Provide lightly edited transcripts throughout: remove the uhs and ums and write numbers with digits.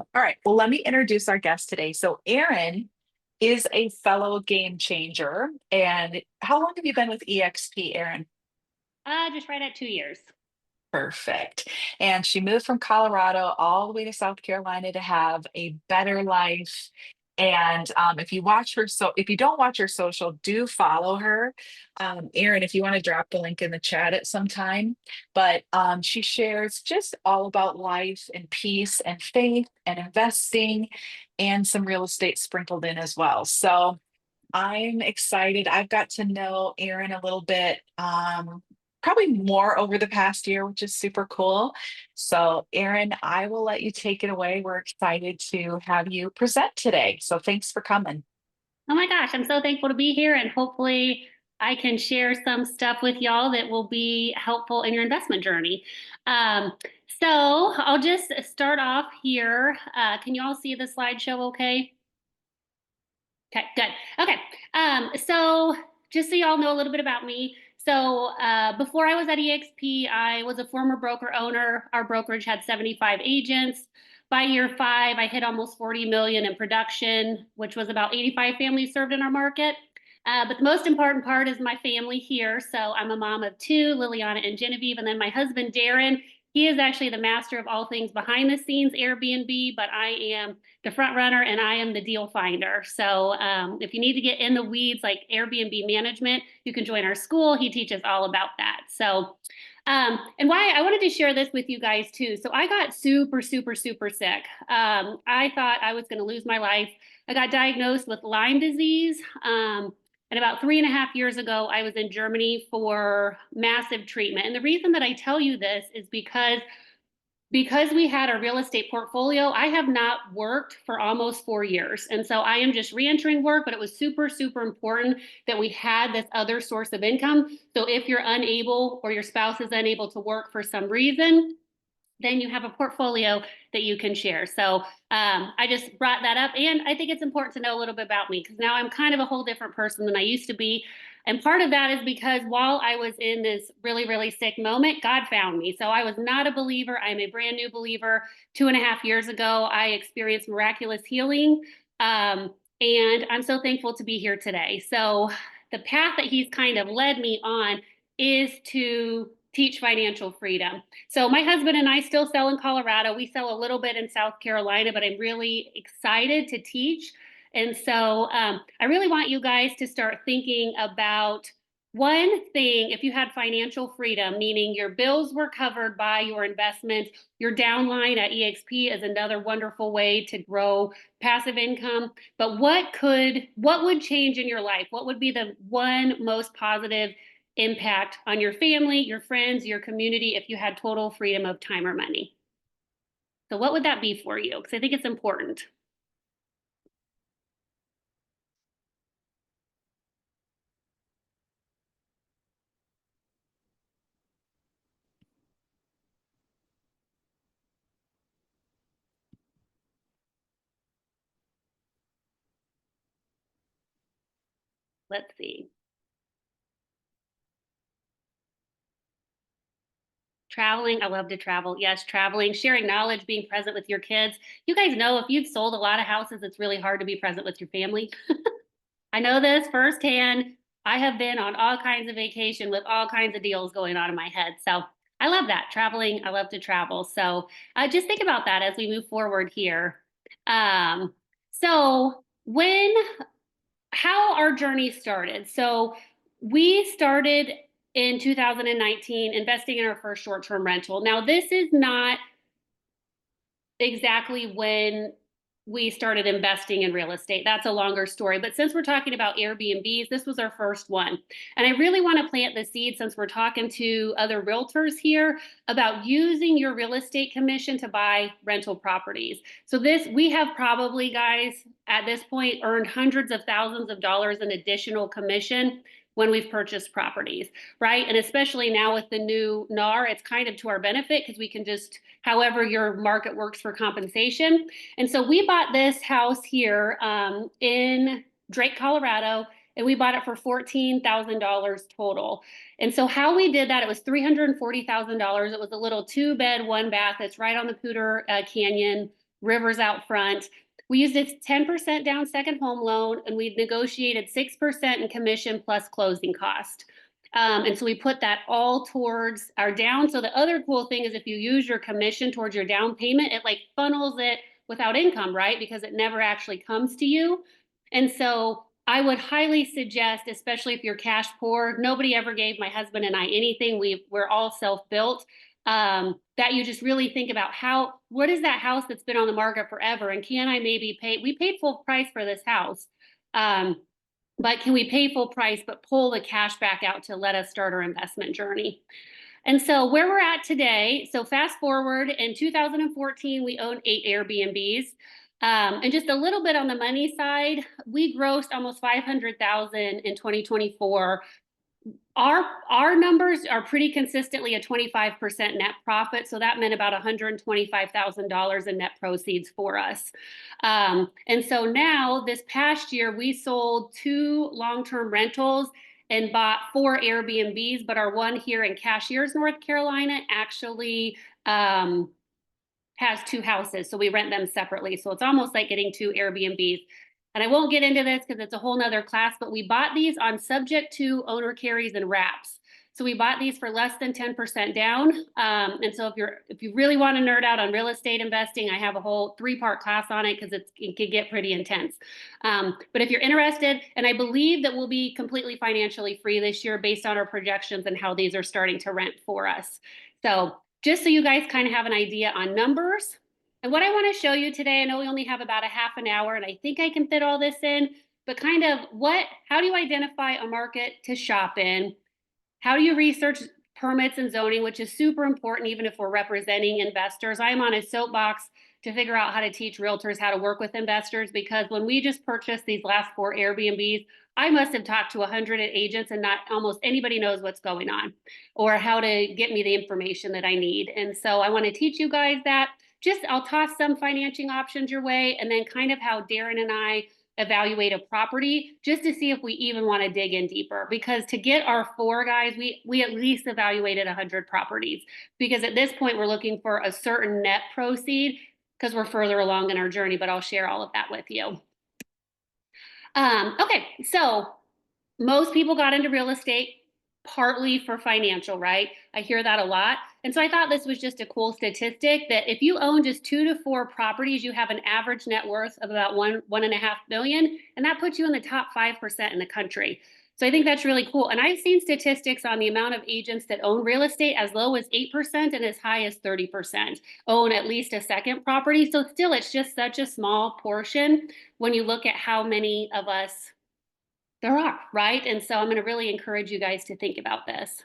All right. Well, let me introduce our guest today. So, Erin is a fellow game changer. And how long have you been with EXP, Erin? Just right at 2 years. Perfect. And she moved from Colorado all the way to South Carolina to have a better life. And if you watch her, so if you don't watch her social, do follow her. Erin, if you want to drop the link in the chat at some time. But she shares just all about life and peace and faith and investing and some real estate sprinkled in as well. So I'm excited. I've got to know Erin a little bit, probably more over the past year, which is super cool. So, Erin, I will let you take it away. We're excited to have you present today. So, thanks for coming. Oh my gosh, I'm so thankful to be here, and hopefully I can share some stuff with y'all that will be helpful in your investment journey. Um, so I'll just start off here. Can you all see the slideshow okay? Okay, good. Okay. So just so y'all know a little bit about me. So before I was at EXP, I was a former broker owner. Our brokerage had 75 agents. By year five, I hit almost 40 million in production, which was about 85 families served in our market. But the most important part is my family here. So I'm a mom of two, Liliana and Genevieve, and then my husband, Darren. He is actually the master of all things behind the scenes Airbnb, but I am the front runner and I am the deal finder. So if you need to get in the weeds like Airbnb management, you can join our school. He teaches all about that. So and why I wanted to share this with you guys too. So I got super, super, super sick. I thought I was going to lose my life. I got diagnosed with Lyme disease. And about 3.5 years ago, I was in Germany for massive treatment. And the reason that I tell you this is because we had a real estate portfolio, I have not worked for almost 4 years. And so I am just re-entering work, but it was super, super important that we had this other source of income. So if you're unable or your spouse is unable to work for some reason, then you have a portfolio that you can share. So I just brought that up. And I think it's important to know a little bit about me because now I'm kind of a whole different person than I used to be. And part of that is because while I was in this really, really sick moment, God found me. So I was not a believer. I'm a brand new believer. 2.5 years ago, I experienced miraculous healing. And I'm so thankful to be here today. So the path that he's kind of led me on is to teach financial freedom. So my husband and I still sell in Colorado. We sell a little bit in South Carolina, but I'm really excited to teach. And so I really want you guys to start thinking about one thing. If you had financial freedom, meaning your bills were covered by your investments, your downline at EXP is another wonderful way to grow passive income. But what would change in your life? What would be the one most positive impact on your family, your friends, your community if you had total freedom of time or money? So, what would that be for you? Because I think it's important. Let's see. Traveling, I love to travel. Yes, traveling, sharing knowledge, being present with your kids. You guys know if you've sold a lot of houses, it's really hard to be present with your family. I know this firsthand. I have been on all kinds of vacation with all kinds of deals going on in my head. So I love that traveling. I love to travel. So just think about that as we move forward here. Um, so how our journey started. So we started in 2019 investing in our first short-term rental. Now this is not exactly when we started investing in real estate. That's a longer story. But since we're talking about Airbnbs, this was our first one. And I really want to plant the seed since we're talking to other realtors here about using your real estate commission to buy rental properties. So we have probably, guys, at this point earned hundreds of thousands of dollars in additional commission when we've purchased properties, right? And especially now with the new NAR, it's kind of to our benefit because we can just, however your market works for compensation. And so we bought this house here in Drake, Colorado, and we bought it for $14,000 total. And so how we did that, it was $340,000. It was a little 2-bed, 1-bath. It's right on the Pooter Canyon rivers out front. We used a 10% down second home loan, and we negotiated 6% in commission plus closing cost. And so we put that all towards our down. So the other cool thing is if you use your commission towards your down payment, it like funnels it without income, right? Because it never actually comes to you. And so I would highly suggest, especially if you're cash poor, nobody ever gave my husband and I anything. We're all self-built. That you just really think about what is that house that's been on the market forever? And can I maybe we paid full price for this house. But can we pay full price, but pull the cash back out to let us start our investment journey? And so where we're at today, so fast forward in 2014, we owned 8 Airbnbs. And just a little bit on the money side, we grossed almost 500,000 in 2024. Our numbers are pretty consistently a 25% net profit. So that meant about $125,000 in net proceeds for us. And so now this past year, we sold 2 long-term rentals and bought 4 Airbnbs, but our one here in Cashiers, North Carolina, actually has 2 houses. So we rent them separately. So it's almost like getting 2 Airbnbs. And I won't get into this because it's a whole nother class, but we bought these on subject to owner carries and wraps. So we bought these for less than 10% down. And so if you really want to nerd out on real estate investing, I have a whole 3-part class on it because it can get pretty intense. But if you're interested, and I believe that we'll be completely financially free this year based on our projections and how these are starting to rent for us. So just so you guys kind of have an idea on numbers. And what I want to show you today, I know we only have about a half an hour, and I think I can fit all this in, but kind of how do you identify a market to shop in? How do you research permits and zoning, which is super important, even if we're representing investors? I'm on a soapbox to figure out how to teach realtors how to work with investors, because when we just purchased these last 4 Airbnbs, I must have talked to 100 agents and not almost anybody knows what's going on or how to get me the information that I need. And so I want to teach you guys that. I'll toss some financing options your way, and then kind of how Darren and I evaluate a property just to see if we even want to dig in deeper. Because to get our 4 guys, we at least evaluated 100 properties, because at this point we're looking for a certain net proceed because we're further along in our journey, but I'll share all of that with you. Okay, so most people got into real estate partly for financial, right? I hear that a lot. And so I thought this was just a cool statistic that if you own just 2 to 4 properties, you have an average net worth of about 1.5 million, and that puts you in the top 5% in the country. So I think that's really cool. And I've seen statistics on the amount of agents that own real estate as low as 8% and as high as 30% own at least a second property. So still, it's just such a small portion when you look at how many of us there are, right? And so I'm going to really encourage you guys to think about this.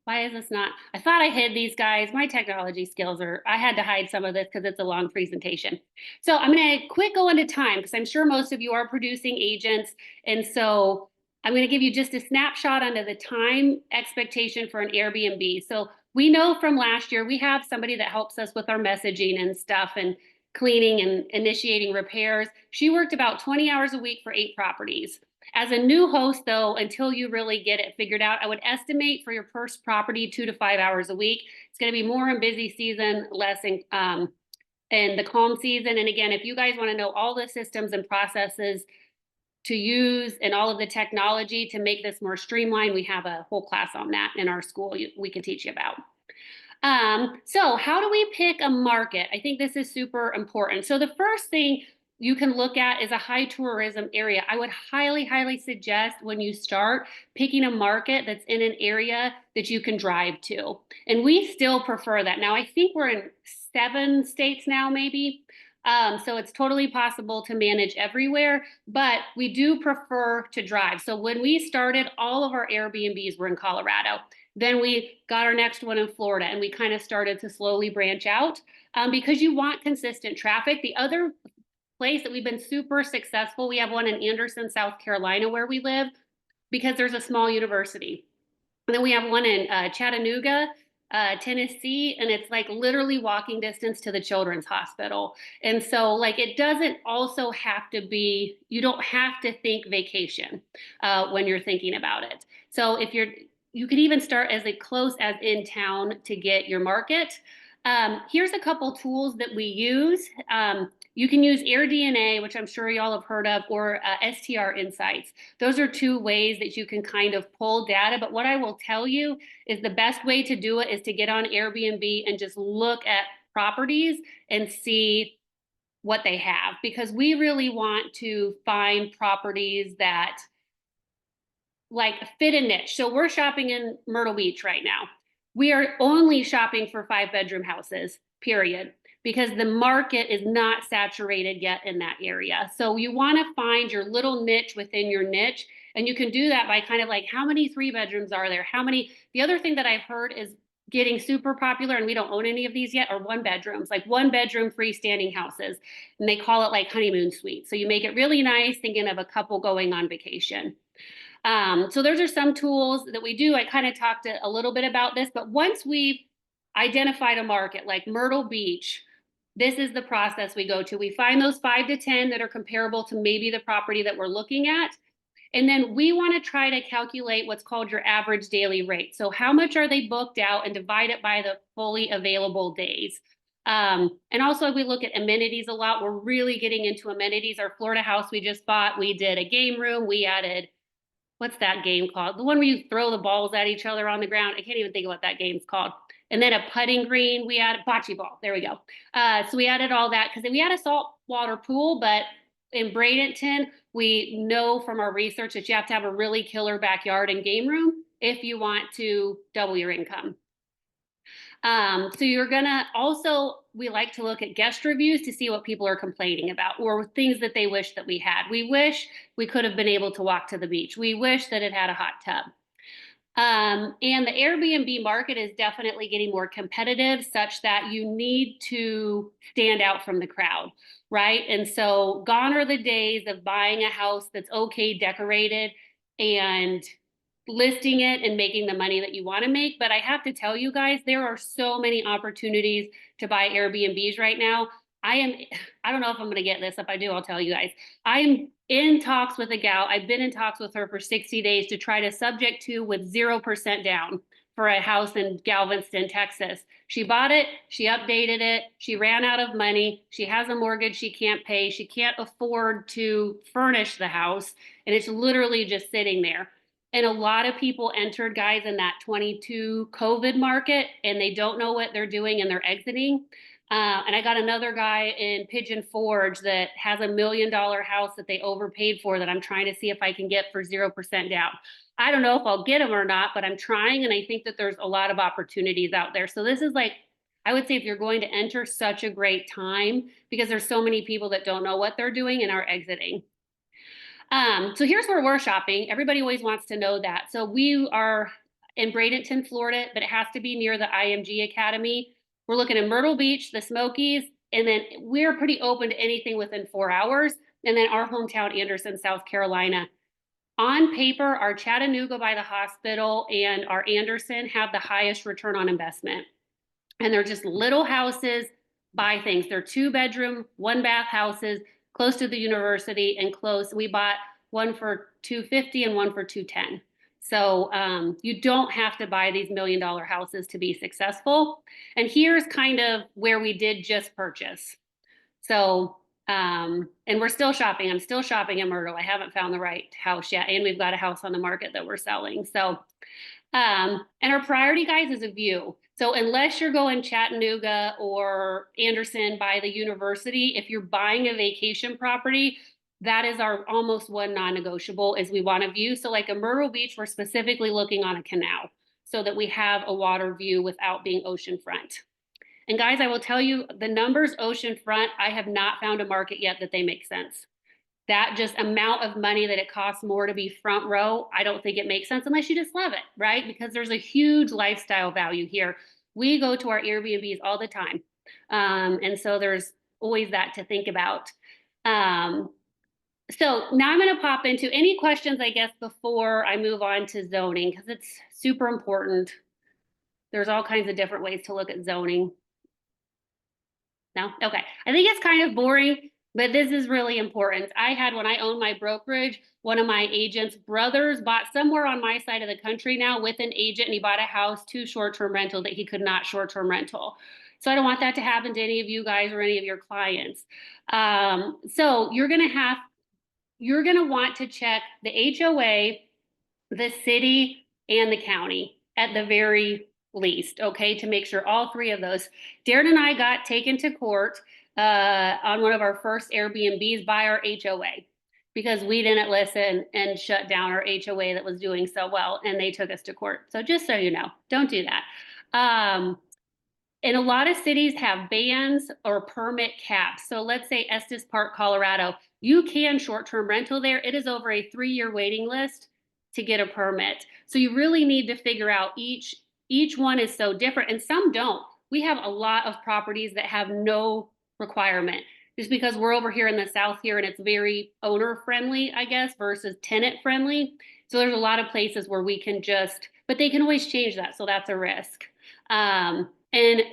Why is this not? I thought I hid these guys. My technology skills I had to hide some of this because it's a long presentation. So I'm going to quick go into time because I'm sure most of you are producing agents. And so I'm going to give you just a snapshot onto the time expectation for an Airbnb. So we know from last year, we have somebody that helps us with our messaging and stuff and cleaning and initiating repairs. She worked about 20 hours a week for 8 properties. As a new host, though, until you really get it figured out, I would estimate for your first property 2 to 5 hours a week. It's going to be more in busy season, less in the calm season. And again, if you guys want to know all the systems and processes to use and all of the technology to make this more streamlined, we have a whole class on that in our school we can teach you about. So how do we pick a market? I think this is super important. So the first thing you can look at is a high tourism area. I would highly, highly suggest when you start picking a market that's in an area that you can drive to. And we still prefer that. Now, I think we're in 7 states now, maybe. So it's totally possible to manage everywhere, but we do prefer to drive. So when we started, all of our Airbnbs were in Colorado. Then we got our next one in Florida, and we kind of started to slowly branch out because you want consistent traffic. The other place that we've been super successful, we have one in Anderson, South Carolina, where we live, because there's a small university. And then we have one in Chattanooga, Tennessee, and it's like literally walking distance to the children's hospital. And so like it doesn't also have to be, you don't have to think vacation when you're thinking about it. So if you could even start as close as in town to get your market. Here's a couple tools that we use. You can use AirDNA, which I'm sure y'all have heard of, or STR Insights. Those are two ways that you can kind of pull data. But what I will tell you is the best way to do it is to get on Airbnb and just look at properties and see what they have, because we really want to find properties that like fit a niche. So we're shopping in Myrtle Beach right now. We are only shopping for 5-bedroom houses, period, because the market is not saturated yet in that area. So you want to find your little niche within your niche. And you can do that by kind of like, how many 3-bedrooms are there? How many? The other thing that I've heard is getting super popular, and we don't own any of these yet, are 1-bedrooms, like 1-bedroom freestanding houses. And they call it like honeymoon suite. So you make it really nice, thinking of a couple going on vacation. So those are some tools that we do. I kind of talked a little bit about this, but once we've identified a market like Myrtle Beach, this is the process we go to. We find those 5 to 10 that are comparable to maybe the property that we're looking at. And then we want to try to calculate what's called your average daily rate. So how much are they booked out, and divide it by the fully available days. And also we look at amenities a lot. We're really getting into amenities. Our Florida house we just bought, we did a game room. We added, what's that game called? The one where you throw the balls at each other on the ground. I can't even think of what that game's called. And then a putting green. We added bocce ball. There we go. So we added all that because we had a saltwater pool, but in Bradenton, we know from our research that you have to have a really killer backyard and game room if you want to double your income. So you're gonna also, we like to look at guest reviews to see what people are complaining about, or things that they wish that we had. We wish we could have been able to walk to the beach. We wish that it had a hot tub. And the Airbnb market is definitely getting more competitive, such that you need to stand out from the crowd, right? And so gone are the days of buying a house that's okay decorated and listing it and making the money that you want to make. But I have to tell you guys, there are so many opportunities to buy Airbnbs right now. I don't know if I'm going to get this. If I do, I'll tell you guys. I'm in talks with a gal. I've been in talks with her for 60 days to try to subject to with 0% down for a house in Galveston, Texas. She bought it, she updated it, she ran out of money, she has a mortgage she can't pay, she can't afford to furnish the house, and it's literally just sitting there. And a lot of people entered, guys, in that 22 COVID market, and they don't know what they're doing and they're exiting. And I got another guy in Pigeon Forge that has $1 million house that they overpaid for, that I'm trying to see if I can get for 0% down. I don't know if I'll get them or not, but I'm trying. And I think that there's a lot of opportunities out there. So this is like, I would say, if you're going to enter, such a great time, because there's so many people that don't know what they're doing and are exiting. So here's where we're shopping. Everybody always wants to know that. So we are in Bradenton, Florida, but it has to be near the IMG Academy. We're looking at Myrtle Beach, the Smokies, and then we're pretty open to anything within 4 hours. And then our hometown, Anderson, South Carolina. On paper, our Chattanooga by the hospital and our Anderson have the highest return on investment. And they're just little houses, buy things. They're 2-bedroom, 1-bath houses, close to the university and close. We bought one for $250 and one for $210. So you don't have to buy these $1 million houses to be successful. And here's kind of where we did just purchase. So, and we're still shopping. I'm still shopping in Myrtle. I haven't found the right house yet. And we've got a house on the market that we're selling. So, and our priority, guys, is a view. So unless you're going Chattanooga or Anderson by the university, if you're buying a vacation property, that is our almost one non-negotiable, is we want a view. So like a Myrtle Beach, we're specifically looking on a canal so that we have a water view without being oceanfront. And guys, I will tell you, the numbers oceanfront, I have not found a market yet that they make sense. That just amount of money that it costs more to be front row, I don't think it makes sense unless you just love it, right? Because there's a huge lifestyle value here. We go to our Airbnbs all the time. And so there's always that to think about. So now I'm going to pop into any questions, I guess, before I move on to zoning, because it's super important. There's all kinds of different ways to look at zoning. No? Okay. I think it's kind of boring, but this is really important. When I owned my brokerage, one of my agent's brothers bought somewhere on my side of the country now with an agent, and he bought a house, 2 short-term rental that he could not short-term rental. So I don't want that to happen to any of you guys or any of your clients. So you're going to want to check the HOA, the city, and the county at the very least, okay, to make sure all three of those. Darren and I got taken to court on one of our first Airbnbs by our HOA because we didn't listen and shut down our HOA that was doing so well, and they took us to court. So just so you know, don't do that. And a lot of cities have bans or permit caps. So let's say Estes Park, Colorado, you can short-term rental there. It is over a 3-year waiting list to get a permit. So you really need to figure out each one is so different, and some don't. We have a lot of properties that have no requirement just because we're over here in the South here and it's very owner friendly, I guess, versus tenant friendly. So there's a lot of places where we can just, but they can always change that. So that's a risk. And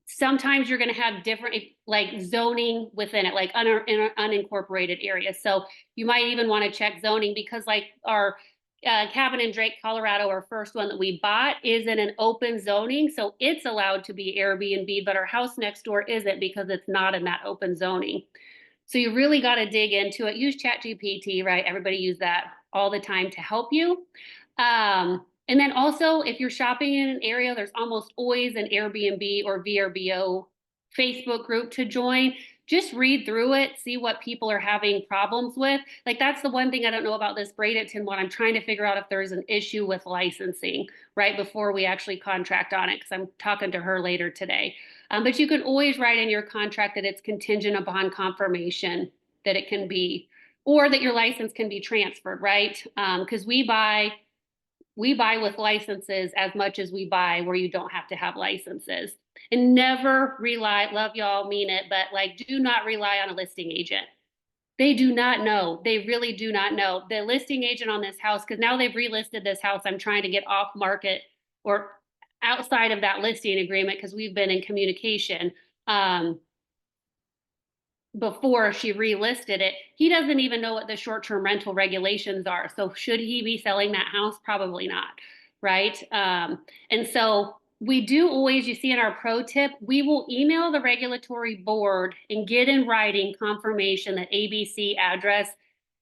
sometimes you're going to have different like zoning within it, like unincorporated areas. So you might even want to check zoning because like our cabin in Drake, Colorado, our first one that we bought is in an open zoning. So it's allowed to be Airbnb, but our house next door isn't because it's not in that open zoning. So you really got to dig into it. Use ChatGPT, right? Everybody use that all the time to help you. And then also, if you're shopping in an area, there's almost always an Airbnb or VRBO Facebook group to join. Just read through it, see what people are having problems with. Like that's the one thing I don't know about this Bradenton one. I'm trying to figure out if there's an issue with licensing right before we actually contract on it because I'm talking to her later today. But you can always write in your contract that it's contingent upon confirmation that it can be, or that your license can be transferred, right? Because we buy with licenses as much as we buy where you don't have to have licenses. And never rely, love y'all, mean it, but like do not rely on a listing agent. They do not know. They really do not know. The listing agent on this house, because now they've relisted this house, I'm trying to get off market or outside of that listing agreement because we've been in communication. Before she relisted it, he doesn't even know what the short-term rental regulations are. So should he be selling that house? Probably not, right? And so we do always, you see in our pro tip, we will email the regulatory board and get in writing confirmation that ABC address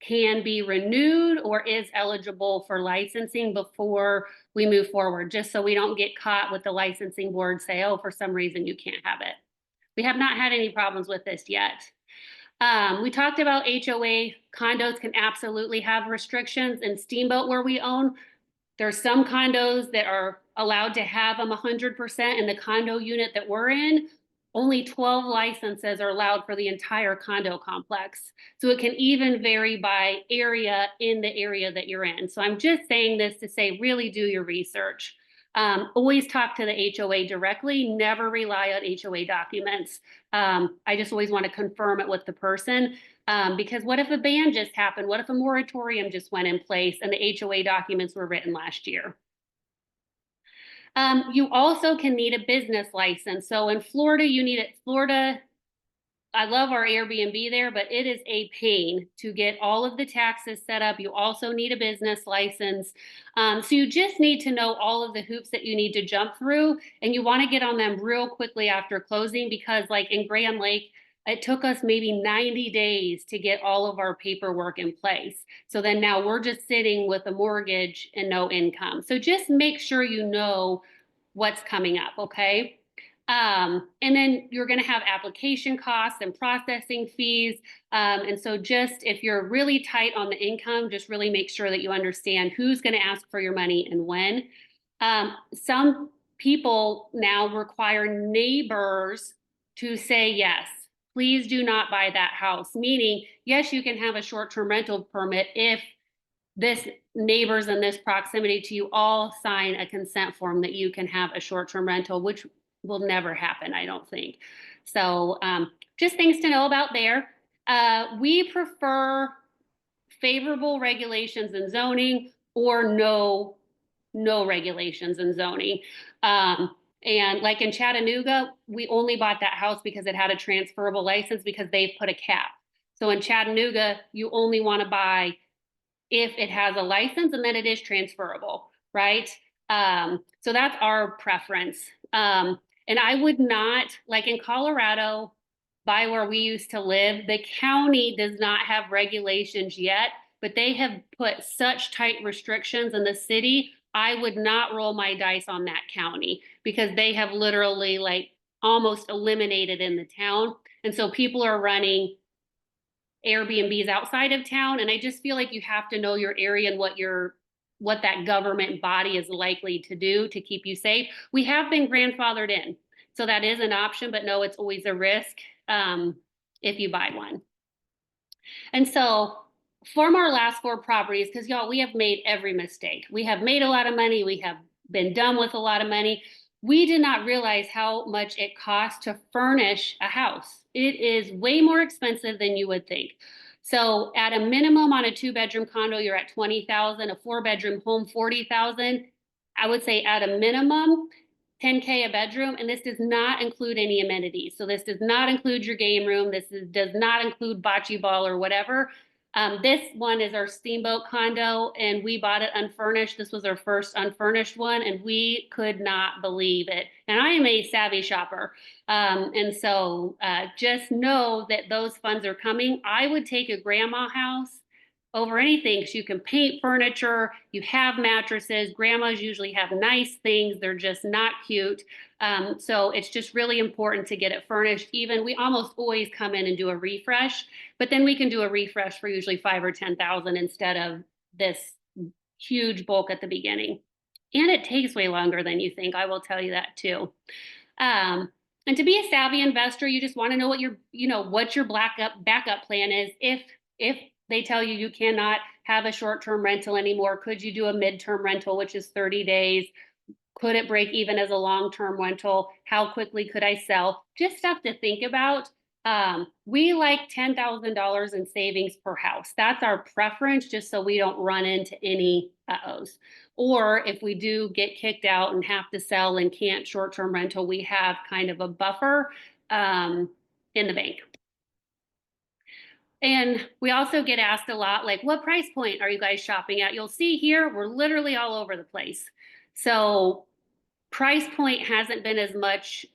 can be renewed or is eligible for licensing before we move forward, just so we don't get caught with the licensing board say, oh, for some reason you can't have it. We have not had any problems with this yet. We talked about HOA condos can absolutely have restrictions. In Steamboat, where we own, there's some condos that are allowed to have them 100%. In the condo unit that we're in, only 12 licenses are allowed for the entire condo complex. So it can even vary by area in the area that you're in. So I'm just saying this to say, really do your research. Always talk to the HOA directly, never rely on HOA documents. I just always want to confirm it with the person because what if a ban just happened? What if a moratorium just went in place and the HOA documents were written last year? You also can need a business license. So in Florida, you need it. Florida, I love our Airbnb there, but it is a pain to get all of the taxes set up. You also need a business license. So you just need to know all of the hoops that you need to jump through, and you want to get on them real quickly after closing because like in Grand Lake, it took us maybe 90 days to get all of our paperwork in place. So then now we're just sitting with a mortgage and no income. So just make sure you know what's coming up, okay? And then you're going to have application costs and processing fees. And so just if you're really tight on the income, just really make sure that you understand who's going to ask for your money and when. Some people now require neighbors to say yes. Please do not buy that house, meaning, yes, you can have a short-term rental permit if this neighbors in this proximity to you all sign a consent form that you can have a short-term rental, which will never happen, I don't think. So just things to know about there. We prefer favorable regulations and zoning or no regulations and zoning. And like in Chattanooga, we only bought that house because it had a transferable license because they've put a cap. So in Chattanooga, you only want to buy if it has a license and then it is transferable, right? So that's our preference. And I would not, like in Colorado, by where we used to live, the county does not have regulations yet, but they have put such tight restrictions in the city. I would not roll my dice on that county because they have literally like almost eliminated in the town. And so people are running Airbnbs outside of town. And I just feel like you have to know your area and what that government body is likely to do to keep you safe. We have been grandfathered in. So that is an option, but no, it's always a risk if you buy one. And so from our last four properties, because y'all, we have made every mistake. We have made a lot of money. We have been done with a lot of money. We did not realize how much it costs to furnish a house. It is way more expensive than you would think. So at a minimum on a 2-bedroom condo, you're at 20,000, a 4-bedroom home, 40,000. I would say at a minimum, 10K a bedroom, and this does not include any amenities. So this does not include your game room. Does not include bocce ball or whatever. This one is our steamboat condo, and we bought it unfurnished. This was our first unfurnished one, and we could not believe it. And I am a savvy shopper. And so just know that those funds are coming. I would take a grandma house over anything because you can paint furniture, you have mattresses. Grandmas usually have nice things, they're just not cute. So it's just really important to get it furnished. Even we almost always come in and do a refresh, but then we can do a refresh for usually 5 or 10,000 instead of this huge bulk at the beginning. And it takes way longer than you think. I will tell you that too. And to be a savvy investor, you just want to know what your backup plan is. If they tell you you cannot have a short-term rental anymore, could you do a midterm rental, which is 30 days? Could it break even as a long-term rental? How quickly could I sell? Just stuff to think about. We like $10,000 in savings per house. That's our preference, just so we don't run into any uh-ohs. Or if we do get kicked out and have to sell and can't short-term rental, we have kind of a buffer in the bank. And we also get asked a lot, like, what price point are you guys shopping at? You'll see here, we're literally all over the place. So price point hasn't been as much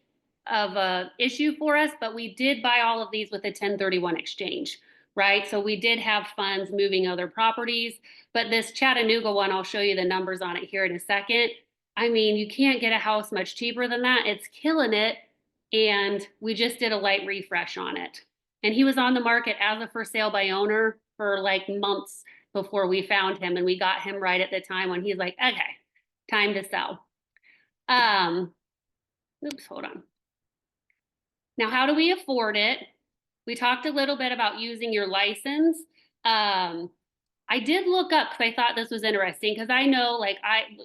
of a issue for us, but we did buy all of these with a 1031 exchange, right? So we did have funds moving other properties, but this Chattanooga one, I'll show you the numbers on it here in a second. I mean, you can't get a house much cheaper than that. It's killing it. And we just did a light refresh on it. And he was on the market as a for sale by owner for like months before we found him. And we got him right at the time when he's like, okay, time to sell. Oops, hold on. Now, how do we afford it? We talked a little bit about using your license. I did look up because I thought this was interesting because I know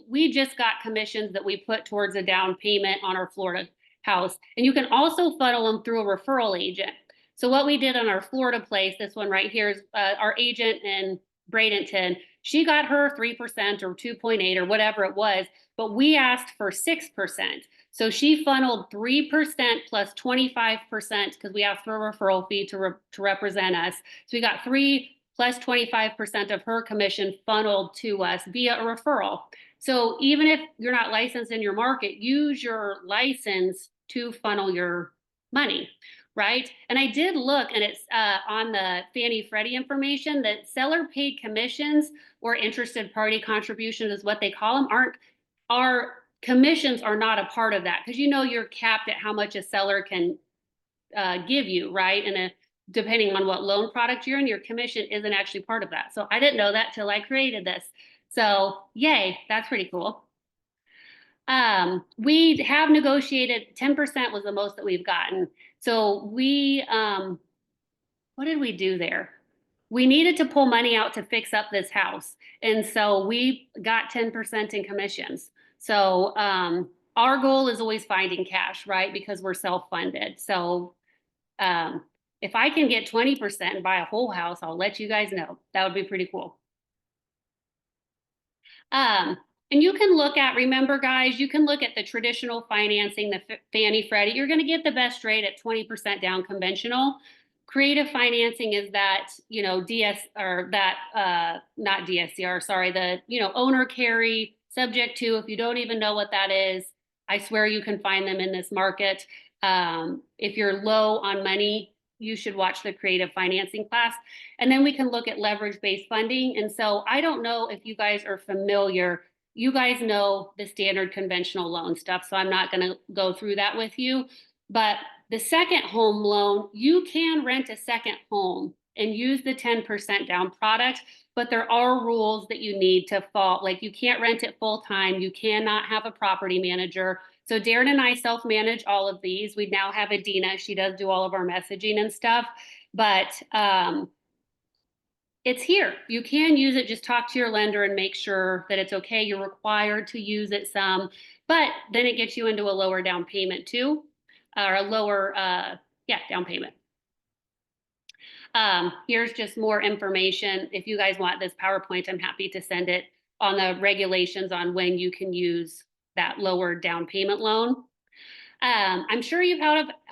we just got commissions that we put towards a down payment on our Florida house. And you can also funnel them through a referral agent. So what we did on our Florida place, this one right here is our agent in Bradenton. She got her 3% or 2.8 or whatever it was, but we asked for 6%. So she funneled 3% plus 25% because we asked for a referral fee to represent us. So we got 3 plus 25% of her commission funneled to us via a referral. So even if you're not licensed in your market, use your license to funnel your money, right? And I did look, and it's on the Fannie Freddie information that seller paid commissions or interested party contributions is what they call them, our commissions are not a part of that because you're capped at how much a seller can give you, right? And depending on what loan product you're in, your commission isn't actually part of that. So I didn't know that till I created this. So yay, that's pretty cool. We have negotiated 10% was the most that we've gotten. So what did we do there? We needed to pull money out to fix up this house. And so we got 10% in commissions. So our goal is always finding cash, right? Because we're self-funded. So if I can get 20% and buy a whole house, I'll let you guys know. That would be pretty cool. And you can remember guys, you can look at the traditional financing, the Fannie Freddie. You're going to get the best rate at 20% down conventional. Creative financing is that, DS or that, not DSCR, sorry, the, owner carry subject to, if you don't even know what that is, I swear you can find them in this market. If you're low on money, you should watch the creative financing class. And then we can look at leverage-based funding. And so I don't know if you guys are familiar. You guys know the standard conventional loan stuff, so I'm not going to go through that with you. But the second home loan, you can rent a second home and use the 10% down product, but there are rules that you need to follow. Like you can't rent it full time. You cannot have a property manager. So Darren and I self-manage all of these. We now have Adina. She does do all of our messaging and stuff, but it's here. You can use it. Just talk to your lender and make sure that it's okay. You're required to use it some, but then it gets you into a lower down payment too, or a lower, down payment. Here's just more information. If you guys want this PowerPoint, I'm happy to send it on the regulations on when you can use that lower down payment loan. I'm sure you've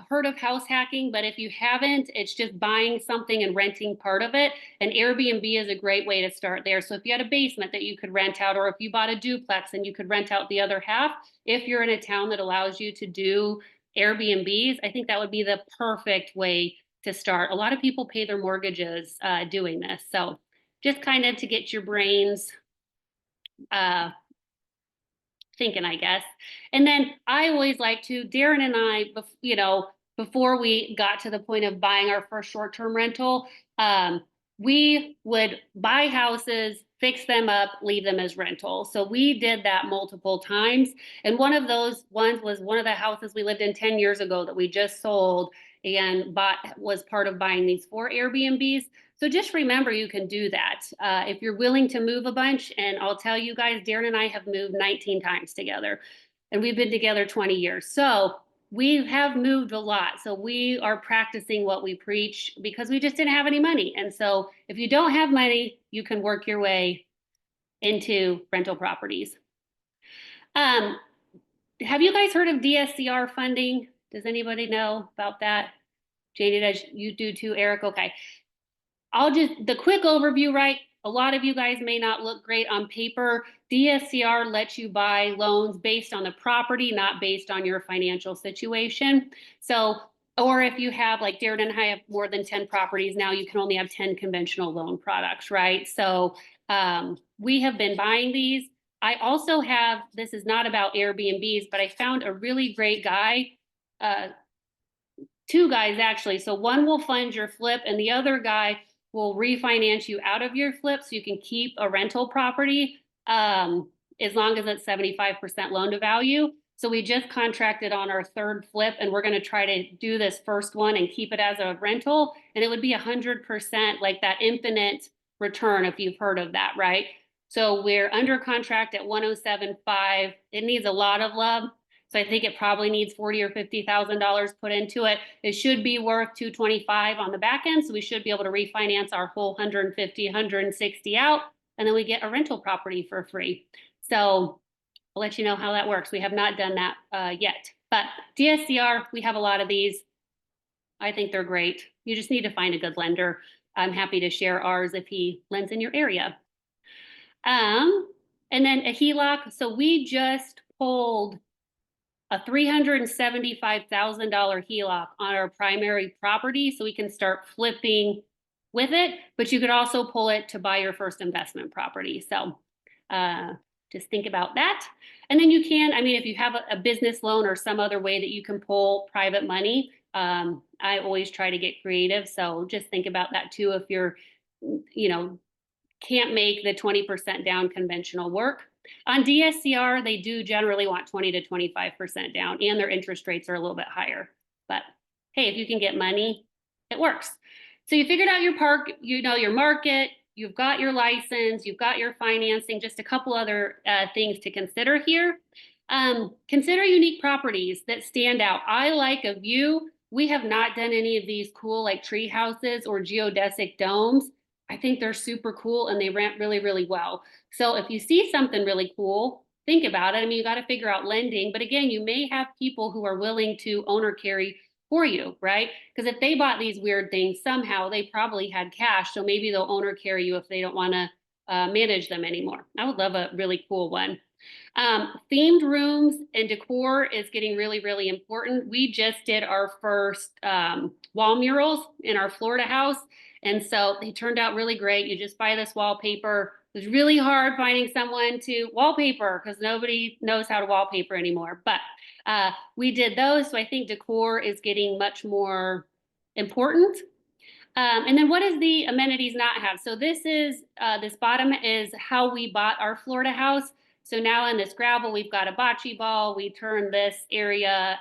heard of house hacking, but if you haven't, it's just buying something and renting part of it. And Airbnb is a great way to start there. So if you had a basement that you could rent out, or if you bought a duplex and you could rent out the other half, if you're in a town that allows you to do Airbnbs, I think that would be the perfect way to start. A lot of people pay their mortgages doing this. So just kind of to get your brains thinking, I guess. And then I always like to, Darren and I, before we got to the point of buying our first short-term rental, we would buy houses, fix them up, leave them as rentals. So we did that multiple times. And one of those ones was one of the houses we lived in 10 years ago that we just sold and was part of buying these 4 Airbnbs. So just remember you can do that if you're willing to move a bunch. And I'll tell you guys, Darren and I have moved 19 times together and we've been together 20 years. So we have moved a lot. So we are practicing what we preach because we just didn't have any money. And so if you don't have money, you can work your way into rental properties. Have you guys heard of DSCR funding? Does anybody know about that? Janie, you do too, Eric? Okay. The quick overview, right? A lot of you guys may not look great on paper. DSCR lets you buy loans based on the property, not based on your financial situation. So, or if you have, like Darren and I have more than 10 properties now, you can only have 10 conventional loan products, right? So we have been buying these. I also have, this is not about Airbnbs, but I found a really great guy, 2 guys actually. So one will fund your flip and the other guy will refinance you out of your flip so you can keep a rental property as long as it's 75% loan to value. So we just contracted on our 3rd flip and we're going to try to do this first one and keep it as a rental. And it would be 100% like that infinite return if you've heard of that, right? So we're under contract at 107.5. It needs a lot of love. So I think it probably needs $40,000 or $50,000 put into it. It should be worth 225 on the back end. So we should be able to refinance our whole 150, 160 out, and then we get a rental property for free. So I'll let you know how that works. We have not done that yet, but DSCR, we have a lot of these. I think they're great. You just need to find a good lender. I'm happy to share ours if he lends in your area. And then a HELOC. So we just pulled a $375,000 HELOC on our primary property so we can start flipping with it, but you could also pull it to buy your first investment property. So just think about that. And then you can, I mean, if you have a business loan or some other way that you can pull private money, I always try to get creative. So just think about that too. If you're, can't make the 20% down conventional work. On DSCR, they do generally want 20 to 25% down and their interest rates are a little bit higher. But hey, if you can get money, it works. So you figured out your your market, you've got your license, you've got your financing, just a couple other things to consider here. Consider unique properties that stand out. I like a view. We have not done any of these cool like tree houses or geodesic domes. I think they're super cool and they rent really, really well. So if you see something really cool, think about it. I mean, you got to figure out lending, but again, you may have people who are willing to owner carry for you, right? Because if they bought these weird things, somehow they probably had cash. So maybe they'll owner carry you if they don't want to manage them anymore. I would love a really cool one. Themed rooms and decor is getting really, really important. We just did our first wall murals in our Florida house. And so they turned out really great. You just buy this wallpaper. It was really hard finding someone to wallpaper because nobody knows how to wallpaper anymore. But we did those. So I think decor is getting much more important. And then what does the amenities not have? So this bottom is how we bought our Florida house. So now in this gravel, we've got a bocce ball. We turned this area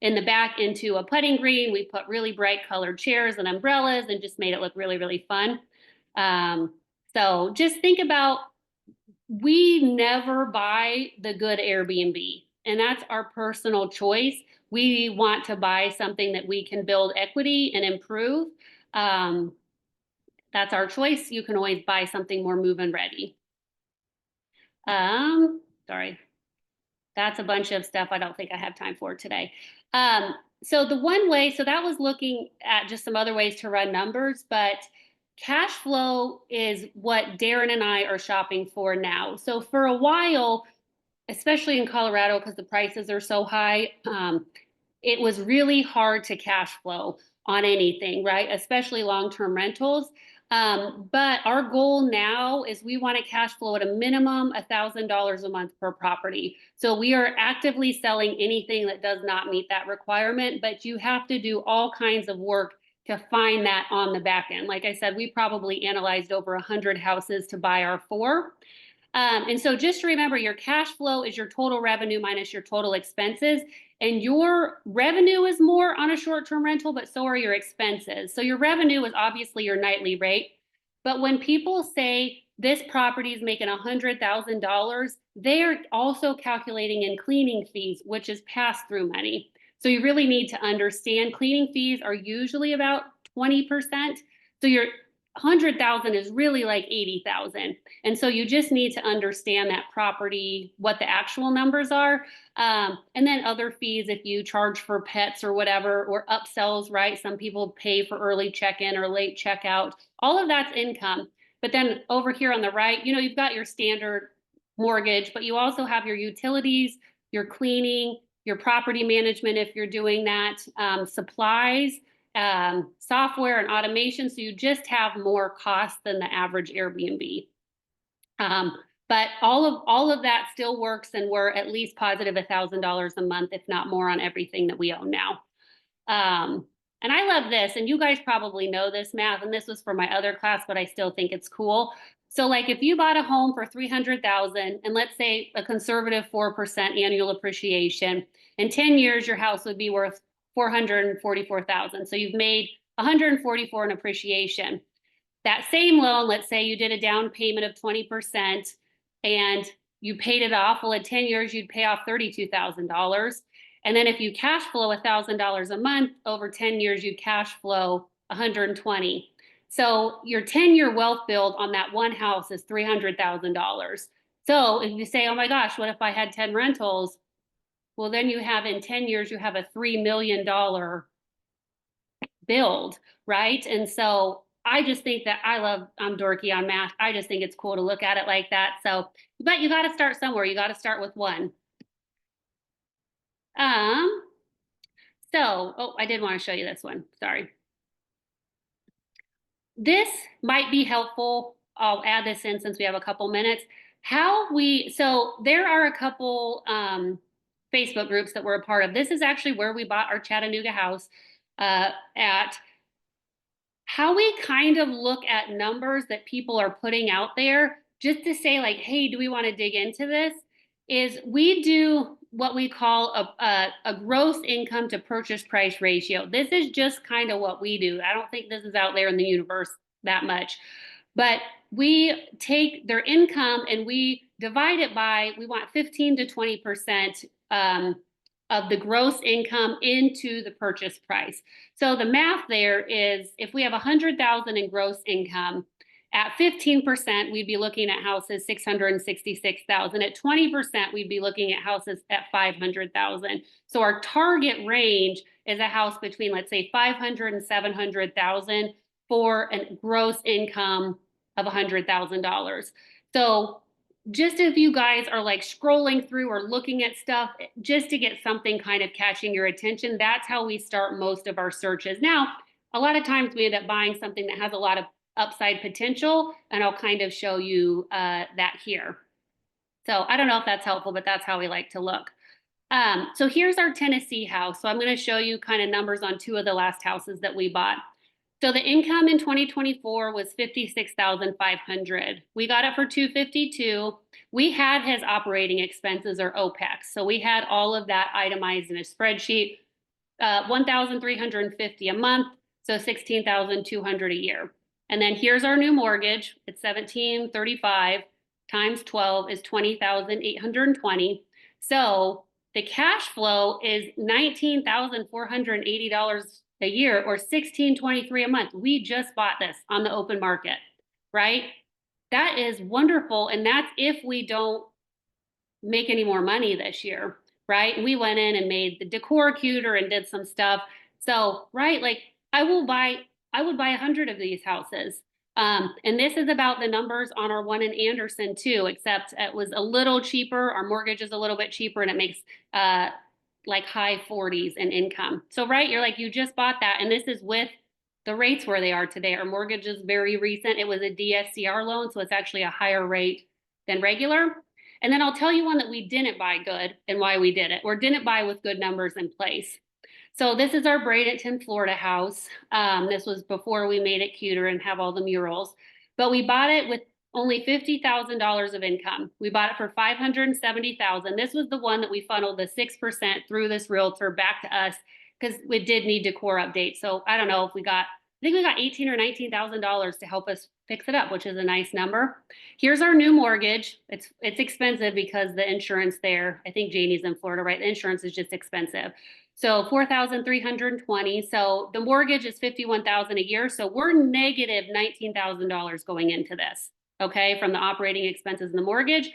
in the back into a putting green. We put really bright colored chairs and umbrellas and just made it look really, really fun. So just think about, we never buy the good Airbnb, and that's our personal choice. We want to buy something that we can build equity and improve. Um, that's our choice. You can always buy something more move-in ready. Sorry, that's a bunch of stuff I don't think I have time for today. So the one way, so that was looking at just some other ways to run numbers, but cash flow is what Darren and I are shopping for now. So for a while, especially in Colorado, because the prices are so high, it was really hard to cash flow on anything, right? Especially long-term rentals. But our goal now is we want to cash flow at a minimum $1,000 a month per property. So we are actively selling anything that does not meet that requirement, but you have to do all kinds of work to find that on the back end. Like I said, we probably analyzed over 100 houses to buy our four. And so just remember, your cash flow is your total revenue minus your total expenses. And your revenue is more on a short-term rental, but so are your expenses. So your revenue is obviously your nightly rate. But when people say this property is making $100,000, they are also calculating in cleaning fees, which is pass-through money. So you really need to understand cleaning fees are usually about 20%. So your 100,000 is really like 80,000. And so you just need to understand that property, what the actual numbers are. And then other fees, if you charge for pets or whatever, or upsells, right? Some people pay for early check-in or late checkout. All of that's income. But then over here on the right, you've got your standard mortgage, but you also have your utilities, your cleaning, your property management if you're doing that, supplies, software and automation. So you just have more costs than the average Airbnb. But all of that still works, and we're at least positive $1,000 a month, if not more, on everything that we own now. And I love this, and you guys probably know this math, and this was for my other class, but I still think it's cool. So like if you bought a home for 300,000 and let's say a conservative 4% annual appreciation, in 10 years your house would be worth 444,000. So you've made 144 in appreciation. That same loan, let's say you did a down payment of 20% and you paid it off. Well, in 10 years, you'd pay off $32,000. And then if you cash flow $1,000 a month over 10 years, you cash flow 120. So your 10-year wealth build on that one house is $300,000. So if you say, oh my gosh, what if I had 10 rentals? Well, then you have in 10 years, you have a $3 million build, right? And so I just think that I'm dorky on math. I just think it's cool to look at it like that. So, but you got to start somewhere. You got to start with one. Oh, I did want to show you this one. Sorry. This might be helpful. I'll add this in since we have a couple minutes. So there are a couple Facebook groups that we're a part of. This is actually where we bought our Chattanooga house at. How we kind of look at numbers that people are putting out there just to say like, hey, do we want to dig into this? Is we do what we call a gross income to purchase price ratio. This is just kind of what we do. I don't think this is out there in the universe that much. But we take their income and we divide it by, we want 15 to 20% of the gross income into the purchase price. So the math there is if we have 100,000 in gross income, at 15%, we'd be looking at houses 666,000. At 20%, we'd be looking at houses at 500,000. So our target range is a house between, let's say, 500 and 700,000 for a gross income of $100,000. So just if you guys are like scrolling through or looking at stuff just to get something kind of catching your attention, that's how we start most of our searches. Now, a lot of times we end up buying something that has a lot of upside potential, and I'll kind of show you that here. So I don't know if that's helpful, but that's how we like to look. So here's our Tennessee house. So I'm going to show you kind of numbers on two of the last houses that we bought. So the income in 2024 was 56,500. We got it for 252. We had his operating expenses or OPEX. So we had all of that itemized in a spreadsheet. 1,350 a month, so 16,200 a year. And then here's our new mortgage. It's 1735 times 12 is 20,820. So the cash flow is $19,480 a year or 1623 a month. We just bought this on the open market, right? That is wonderful. And that's if we don't make any more money this year, right? We went in and made the decor cuter and did some stuff. So, right, like I would buy 100 of these houses. And this is about the numbers on our one in Anderson too, except it was a little cheaper. Our mortgage is a little bit cheaper and it makes like high 40s in income. So, right, you're like, you just bought that. And this is with the rates where they are today. Our mortgage is very recent. It was a DSCR loan, so it's actually a higher rate than regular. And then I'll tell you one that we didn't buy good and why we did it, or didn't buy with good numbers in place. So this is our Bradenton, Florida house. This was before we made it cuter and have all the murals, but we bought it with only $50,000 of income. We bought it for $570,000. This was the one that we funneled the 6% through this realtor back to us because we did need decor update. So I don't know if I think we got $18,000 or $19,000 to help us fix it up, which is a nice number. Here's our new mortgage. It's expensive because the insurance there, I think Janie's in Florida, right? The insurance is just expensive. So 4,320. So the mortgage is 51,000 a year. So we're negative $19,000 going into this, okay, from the operating expenses and the mortgage.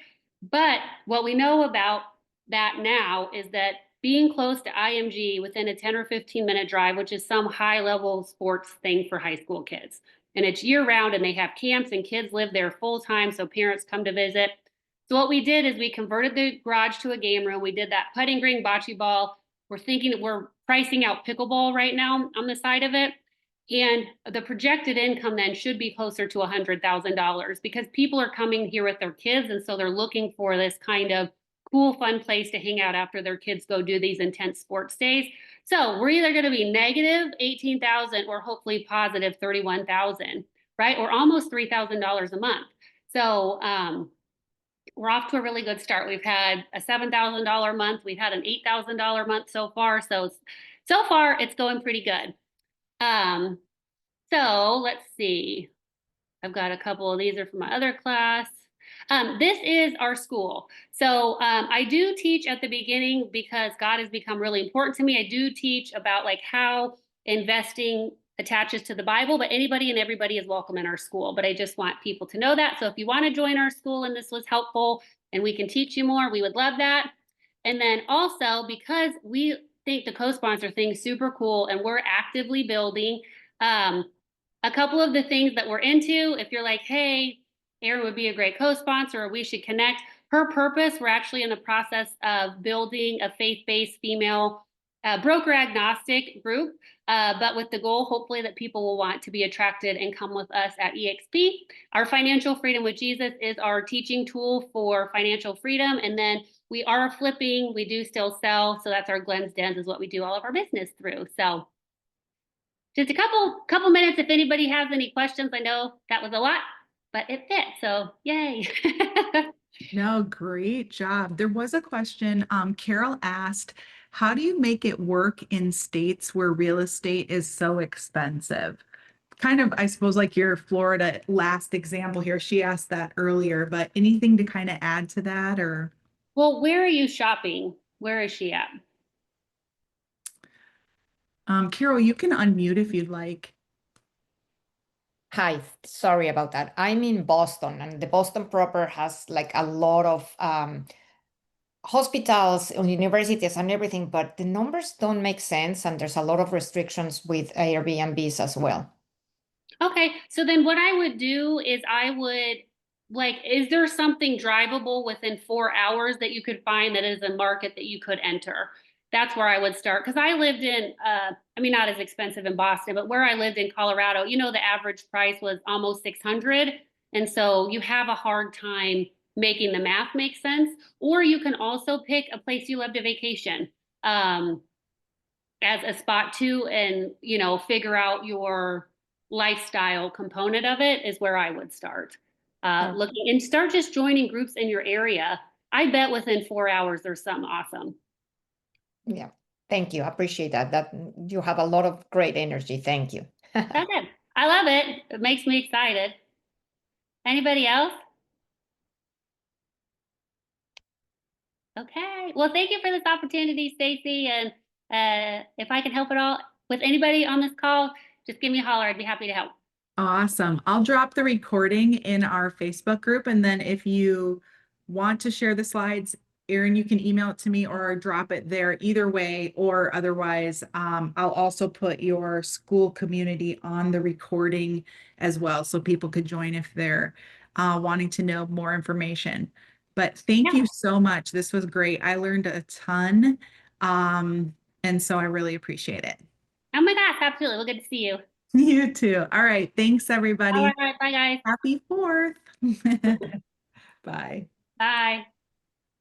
But what we know about that now is that being close to IMG within a 10 or 15-minute drive, which is some high level sports thing for high school kids. And it's year round and they have camps and kids live there full time. So parents come to visit. So what we did is we converted the garage to a game room. We did that putting green, bocce ball. We're pricing out pickleball right now on the side of it. And the projected income then should be closer to $100,000 because people are coming here with their kids. And so they're looking for this kind of cool, fun place to hang out after their kids go do these intense sports days. So we're either going to be negative 18,000 or hopefully positive 31,000, right? Or almost $3,000 a month. So we're off to a really good start. We've had a $7,000 month. We've had an $8,000 month so far. So far it's going pretty good. So let's see. I've got a couple of these are from my other class. This is our school. So I do teach at the beginning because God has become really important to me. I do teach about like how investing attaches to the Bible, but anybody and everybody is welcome in our school. But I just want people to know that. So if you want to join our school and this was helpful and we can teach you more, we would love that. And then also because we think the co-sponsor thing is super cool and we're actively building a couple of the things that we're into, if you're like, hey, Erin would be a great co-sponsor, or we should connect. Her purpose, we're actually in the process of building a faith-based female broker agnostic group, but with the goal, hopefully, that people will want to be attracted and come with us at EXP. Our Financial Freedom with Jesus is our teaching tool for financial freedom. And then we are flipping, we do still sell. So that's our Glenn's Dens is what we do all of our business through. So just a couple minutes if anybody has any questions. I know that was a lot, but it fit. So yay. No, great job. There was a question. Carol asked, how do you make it work in states where real estate is so expensive? Kind of, I suppose, like your Florida last example here. She asked that earlier, but anything to kind of add to that or? Well, where are you shopping? Where is she at? Carol, you can unmute if you'd like. Hi, sorry about that. I'm in Boston, and the Boston proper has like a lot of hospitals and universities and everything, but the numbers don't make sense, and there's a lot of restrictions with Airbnbs as well. Okay, so then what I would do is I would like, is there something drivable within 4 hours that you could find that is a market that you could enter? That's where I would start. Cause I lived in, I mean, not as expensive in Boston, but where I lived in Colorado, you know, the average price was almost 600. And so you have a hard time making the math make sense. Or you can also pick a place you love to vacation. As a spot too, and you know, figure out your lifestyle component of it is where I would start. Yeah. Looking and start just joining groups in your area. I bet within 4 hours there's something awesome. Yeah. Thank you. I appreciate that. That you have a lot of great energy. Thank you. Okay. I love it. It makes me excited. Anybody else? Okay. Well, thank you for this opportunity, Stacy. And if I can help at all with anybody on this call, just give me a holler. I'd be happy to help. Awesome. I'll drop the recording in our Facebook group. And then if you want to share the slides, Erin, you can email it to me or drop it there either way, or otherwise, I'll also put your school community on the recording as well, so people could join if they're wanting to know more information. But thank Yeah. you so much. This was great. I learned a ton. And so I really appreciate it. Oh my gosh, absolutely. Well, good to see you. You too. All right. Thanks, All everybody. right. Bye, guys. Happy 4th. Bye. Bye.